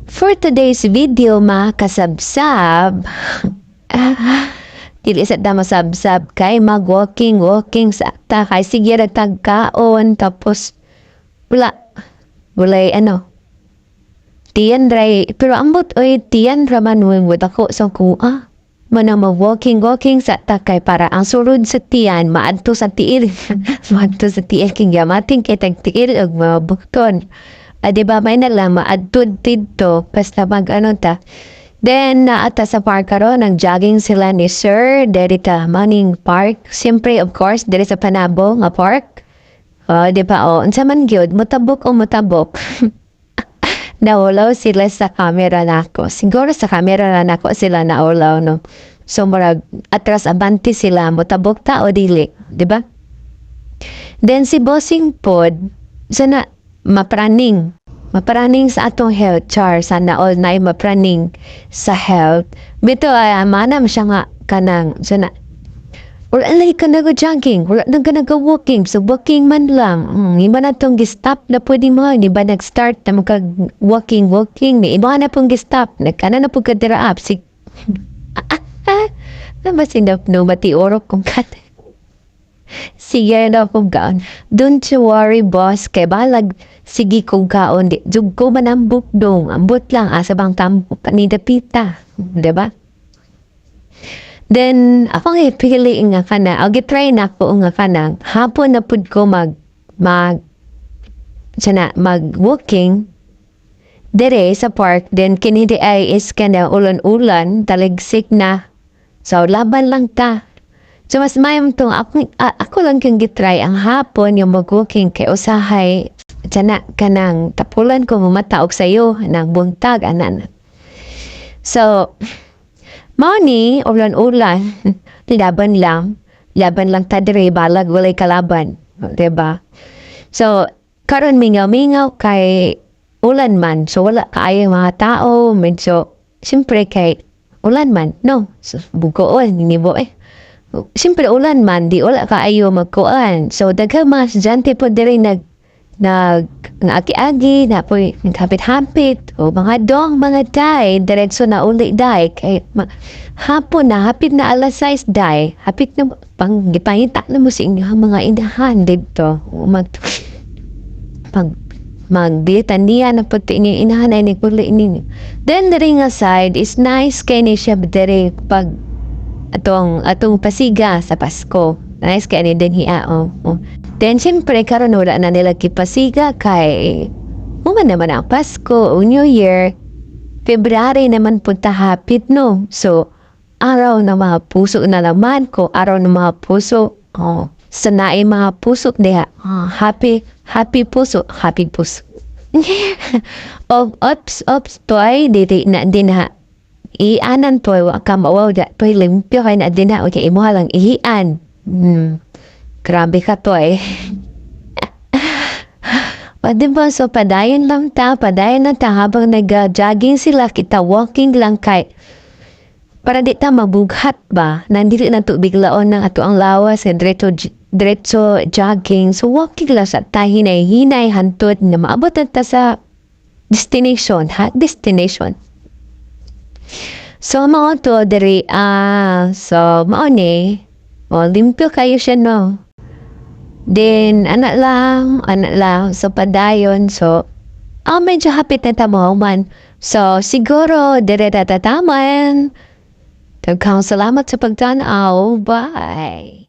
For today's video mga kasabsab, dili sa dama sabsab kay mag-walking sa ta kay sige nagtagkaon tapos wala tiyan dry pero ambot oy tiyan raman wud ako sa kuha manang mag-walking sa ta kay para ang sulod sa tiyan maadto sa tiil maadto sa tiil king yamating kay tagtiil og mabukton. Diba may nalang maadtud dito basta ta. Then naata sa park karon nag-jogging sila ni Sir diri ta Manning Park. Siyempre of course diri sa Panabo nga park. Di ba unsa man gyud motabok. Naulaw sila sa camera nako. Siguro sa camera na nako sila naulaw no. So murag atras abanti sila motabok ta o dili, di ba? Then si Bossing Pod sana mapraning sa atong health char sana all na mapraning sa health bito ay manam siya nga kanang sana wala lagi ka nag-jogging wala na ka nag-walking so walking man lang iba na tong gistop na pwede mo iba nag-start na mag-walking ni iba na pong gistop nagkana na po ka diraap nabasin na no mati orok kung kat sige na kong kaon. Don't you worry, boss. Kay balag, sige kong kaon. Jug ko man ang bukdong. Ambot lang, asa bang tampo panidapita. Diba? Then, ako nga pili nga ka na. Try na ako nga ka na. Hapon na pud ko mag-walking dire sa park. Then, kinidi ay is ka na ulan-ulan. Taligsik na. So, laban lang ta. So, mas mayam tong ako lang kang gitry ang hapon yung mag-walking kay usahay tiyanak ka ng tapulan ko mamataog sa'yo ng buntag anan. So, mao ulan-ulan, laban lang tadiri balag walay kalaban, diba? So, karon mingaw-mingaw kay ulan man, so wala kaayong mga tao, medyo, siyempre kay ulan man, no? So, bugoon, ninibo siyempre ulan man, di wala kaayo magkuan. So, daghang mga estudyante po diri nag-aki-agi, na po naghapit-hapit, o mga dong, mga day, diretso na uli day. Kay, hapon na, hapit na alas 6 day, hapit na, gipangita na mo sa inyong mga indahan dito. Magbitan niya na po inyong inahan ay nikuli ninyo. Then, the ring aside is nice kay ni siya diri pag atong pasiga sa Pasko. Nice kaya ni din hiya. Then, siyempre, karon wala na nila kipasiga kay uman naman ang Pasko o New Year. February naman punta hapit, no? So, araw na mga puso na laman ko. Araw na mga puso. Sanay mga puso. Diha. Happy puso. Happy puso. Ops. Toy, dito na din ha. Ianan to ka mawaw da to limpyo kay na din na okay imo lang ihian. Grabe ka to diba? So padayon na ta habang nag-jogging sila kita walking lang kay para di ta mabughat ba nandito na to biglaon ng ato ang lawas diretso jogging so walking lang sa hinay hantod na maabot ta sa destination. So, mao to diri so mao ni limpyo kayo siya no. Then anak lang so padayon so medyo hapit na tamo man. So siguro dire tatataman. Daghang salamat sa pagtan-aw. Bye.